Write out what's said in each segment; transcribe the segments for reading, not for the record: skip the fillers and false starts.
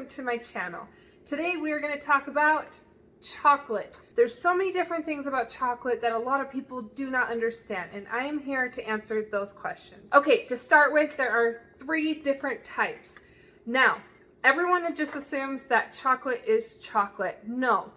welcome to my channel. Today we are going to talk about chocolate. There's so many different things about chocolate that a lot of people do not understand, and I am here to answer those questions. Okay, to start with, there are 3 different types. Now, everyone just assumes that chocolate is chocolate. No,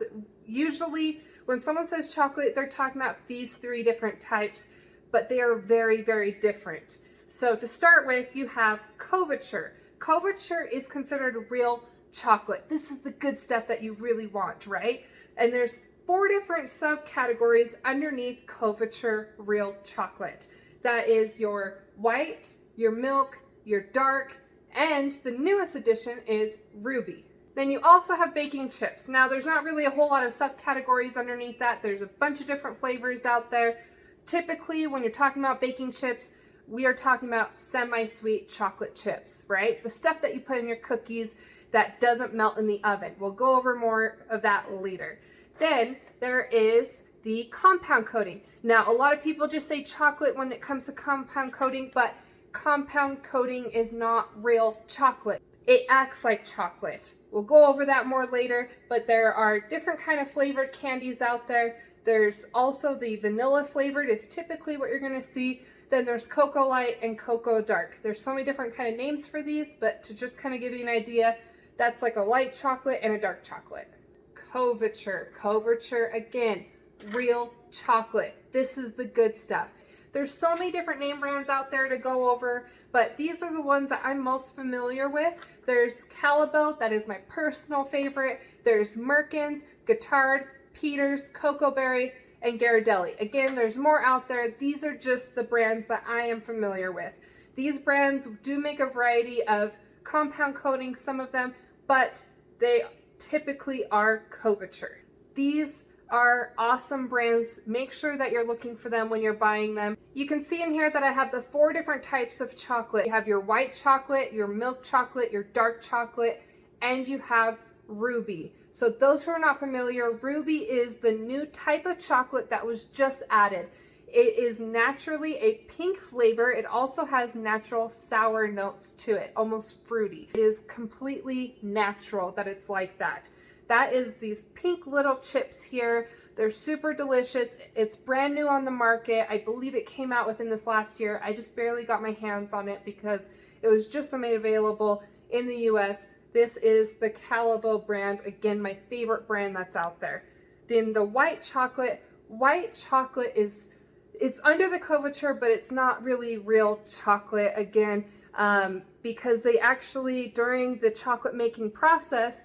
usually when someone says chocolate, they're talking about these 3 different types, but they are very, very different. So to start with, you have couverture. Couverture is considered real chocolate. This is the good stuff that you really want, right? And there's 4 different subcategories underneath couverture real chocolate. That is your white, your milk, your dark, and the newest addition is ruby. Then you also have baking chips. Now there's not really a whole lot of subcategories underneath that. There's a bunch of different flavors out there. Typically, when you're talking about baking chips, we are talking about semi-sweet chocolate chips, right? The stuff that you put in your cookies that doesn't melt in the oven. We'll go over more of that later. Then there is the compound coating. Now, a lot of people just say chocolate when it comes to compound coating, but compound coating is not real chocolate. It acts like chocolate. We'll go over that more later, but there are different kind of flavored candies out there. There's also the vanilla flavored is typically what you're gonna see. Then there's Cocoa Light and Cocoa Dark. There's so many different kind of names for these, but to just kind of give you an idea, that's like a light chocolate and a dark chocolate. Couverture. Couverture, again, real chocolate. This is the good stuff. There's so many different name brands out there to go over, but these are the ones that I'm most familiar with. There's Calabo, that is my personal favorite. There's Merkins, Guittard, Peters, Cocoa Berry, and Ghirardelli. Again, there's more out there. These are just the brands that I am familiar with. These brands do make a variety of compound coatings, some of them, but they typically are couverture. These are awesome brands. Make sure that you're looking for them when you're buying them. You can see in here that I have the 4 different types of chocolate. You have your white chocolate, your milk chocolate, your dark chocolate, and you have ruby. So those who are not familiar, ruby is the new type of chocolate that was just added. It is naturally a pink flavor. It also has natural sour notes to it, almost fruity. It is completely natural that it's like that. That is these pink little chips here. They're super delicious. It's brand new on the market. I believe it came out within this last year. I just barely got my hands on it because it was just made available in the US. This is the Calabo brand. Again, my favorite brand that's out there. Then the white chocolate is, it's under the couverture, but it's not really real chocolate, again, because they actually, during the chocolate making process,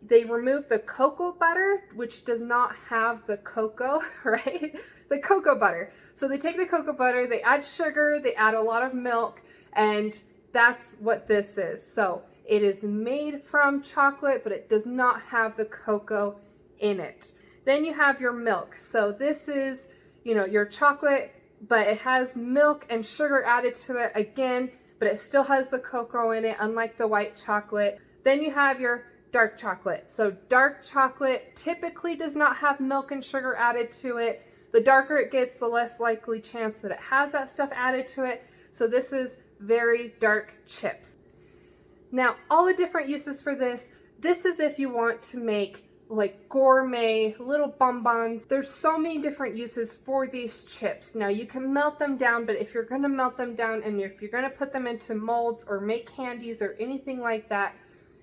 they remove the cocoa butter, which does not have the cocoa, right? The cocoa butter. So they take the cocoa butter, they add sugar, they add a lot of milk, and that's what this is. So it is made from chocolate, but it does not have the cocoa in it. Then you have your milk. So this is, your chocolate, but it has milk and sugar added to it again, but it still has the cocoa in it, unlike the white chocolate. Then you have your dark chocolate. So dark chocolate typically does not have milk and sugar added to it. The darker it gets, the less likely chance that it has that stuff added to it. So this is very dark chips. Now, all the different uses for this is if you want to make like gourmet little bonbons. There's so many different uses for these chips. Now, you can melt them down, but if you're going to melt them down and if you're going to put them into molds or make candies or anything like that,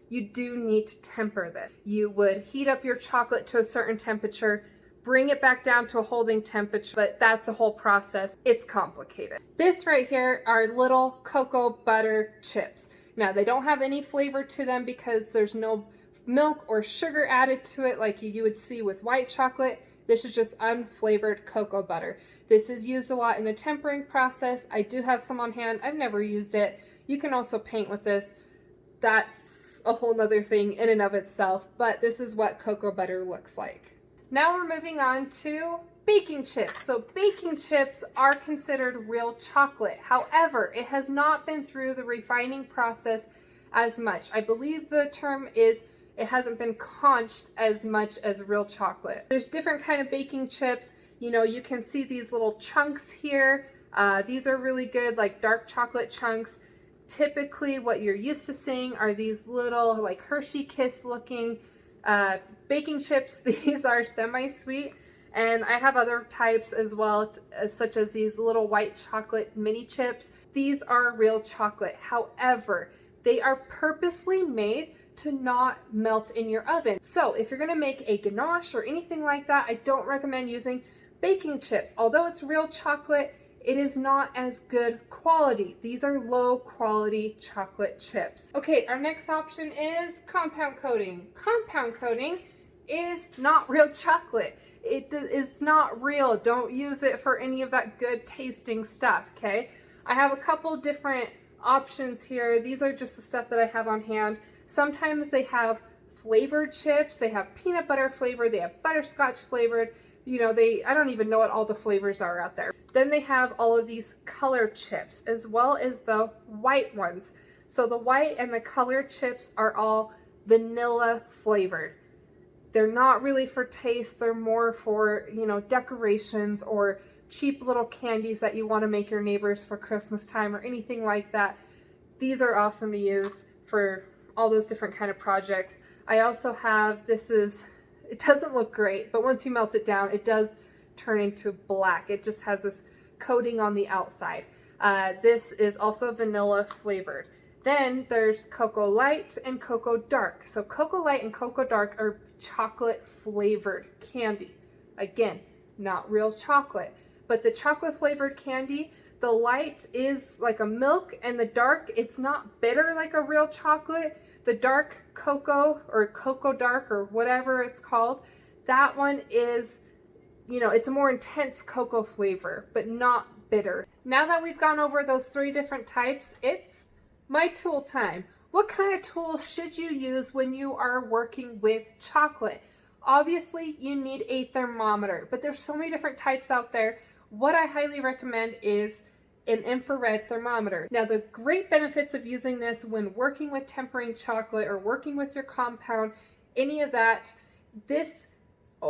you do need to temper this. You would heat up your chocolate to a certain temperature, bring it back down to a holding temperature, but that's a whole process. It's complicated. This right here are little cocoa butter chips. Now, they don't have any flavor to them because there's no milk or sugar added to it like you would see with white chocolate. This is just unflavored cocoa butter. This is used a lot in the tempering process. I do have some on hand. I've never used it. You can also paint with this. That's a whole nother thing in and of itself, but this is what cocoa butter looks like. Now we're moving on to baking chips. So baking chips are considered real chocolate. However, it has not been through the refining process as much. I believe the term is it hasn't been conched as much as real chocolate. There's different kind of baking chips. You can see these little chunks here. These are really good, like dark chocolate chunks. Typically what you're used to seeing are these little like Hershey Kiss looking baking chips. These are semi-sweet, and I have other types as well, such as these little white chocolate mini chips. These are real chocolate. However, they are purposely made to not melt in your oven. So if you're gonna make a ganache or anything like that, I don't recommend using baking chips. Although it's real chocolate, it is not as good quality. These are low quality chocolate chips. Okay, our next option is compound coating. Compound coating is not real chocolate. It is not real. Don't use it for any of that good tasting stuff, okay? I have a couple different options here. These are just the stuff that I have on hand. Sometimes they have flavored chips. They have peanut butter flavored. They have butterscotch flavored. You know, I don't even know what all the flavors are out there. Then they have all of these color chips as well as the white ones. So the white and the colored chips are all vanilla flavored. They're not really for taste. They're more for, you know, decorations or cheap little candies that you want to make your neighbors for Christmas time or anything like that. These are awesome to use for all those different kind of projects. I also have, it doesn't look great, but once you melt it down, it does turn into black. It just has this coating on the outside. This is also vanilla flavored. Then there's Cocoa Light and Cocoa Dark. So Cocoa Light and Cocoa Dark are chocolate flavored candy. Again, not real chocolate, but the chocolate flavored candy, the light is like a milk, and the dark, it's not bitter like a real chocolate. The dark cocoa or Cocoa Dark or whatever it's called, that one is, you know, it's a more intense cocoa flavor, but not bitter. Now that we've gone over those 3 different types, it's my tool time. What kind of tools should you use when you are working with chocolate? Obviously, you need a thermometer, but there's so many different types out there. What I highly recommend is an infrared thermometer. Now, the great benefits of using this when working with tempering chocolate or working with your compound, any of that, this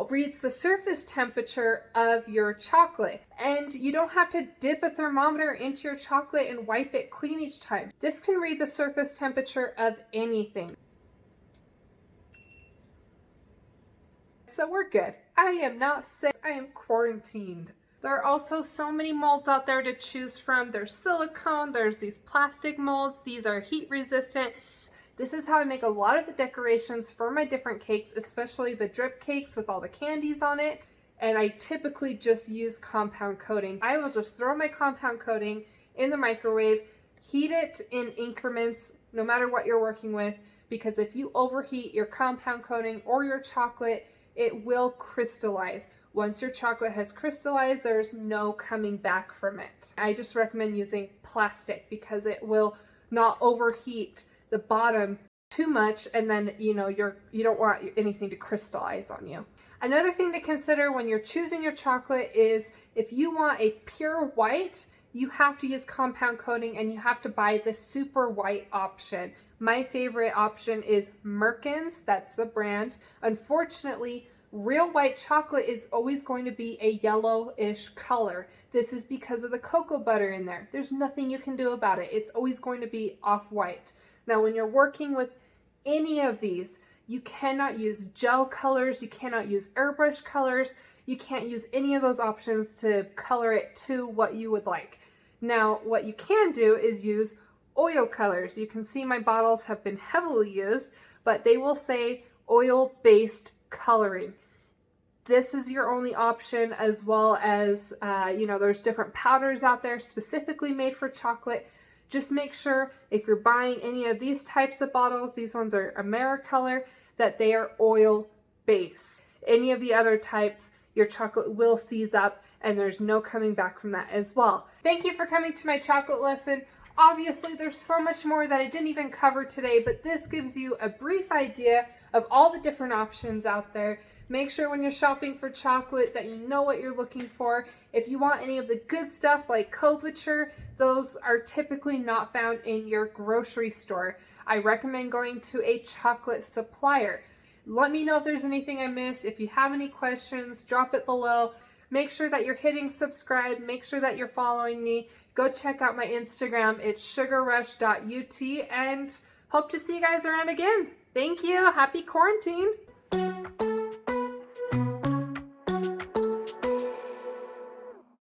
reads the surface temperature of your chocolate, and you don't have to dip a thermometer into your chocolate and wipe it clean each time. This can read the surface temperature of anything. So we're good. I am not sick. I am quarantined. There are also so many molds out there to choose from. There's silicone, there's these plastic molds. These are heat resistant. This is how I make a lot of the decorations for my different cakes, especially the drip cakes with all the candies on it. And I typically just use compound coating. I will just throw my compound coating in the microwave, heat it in increments, no matter what you're working with, because if you overheat your compound coating or your chocolate, it will crystallize. Once your chocolate has crystallized, there's no coming back from it. I just recommend using plastic because it will not overheat the bottom too much, and then you don't want anything to crystallize on you. Another thing to consider when you're choosing your chocolate is if you want a pure white, you have to use compound coating and you have to buy the super white option. My favorite option is Merkin's, that's the brand. Unfortunately, real white chocolate is always going to be a yellowish color. This is because of the cocoa butter in there. There's nothing you can do about it. It's always going to be off-white. Now, when you're working with any of these, you cannot use gel colors, you cannot use airbrush colors, you can't use any of those options to color it to what you would like. Now, what you can do is use oil colors. You can see my bottles have been heavily used, but they will say oil-based coloring. This is your only option, as well as, there's different powders out there specifically made for chocolate. Just make sure if you're buying any of these types of bottles, these ones are AmeriColor, that they are oil-based. Any of the other types, your chocolate will seize up and there's no coming back from that as well. Thank you for coming to my chocolate lesson. Obviously, there's so much more that I didn't even cover today, but this gives you a brief idea of all the different options out there. Make sure when you're shopping for chocolate that you know what you're looking for. If you want any of the good stuff like Couverture, those are typically not found in your grocery store. I recommend going to a chocolate supplier. Let me know if there's anything I missed. If you have any questions, drop it below. make sure that you're hitting subscribe, make sure that you're following me. Go check out my Instagram. It's sugarrush.ut, and hope to see you guys around again. Thank you. Happy quarantine.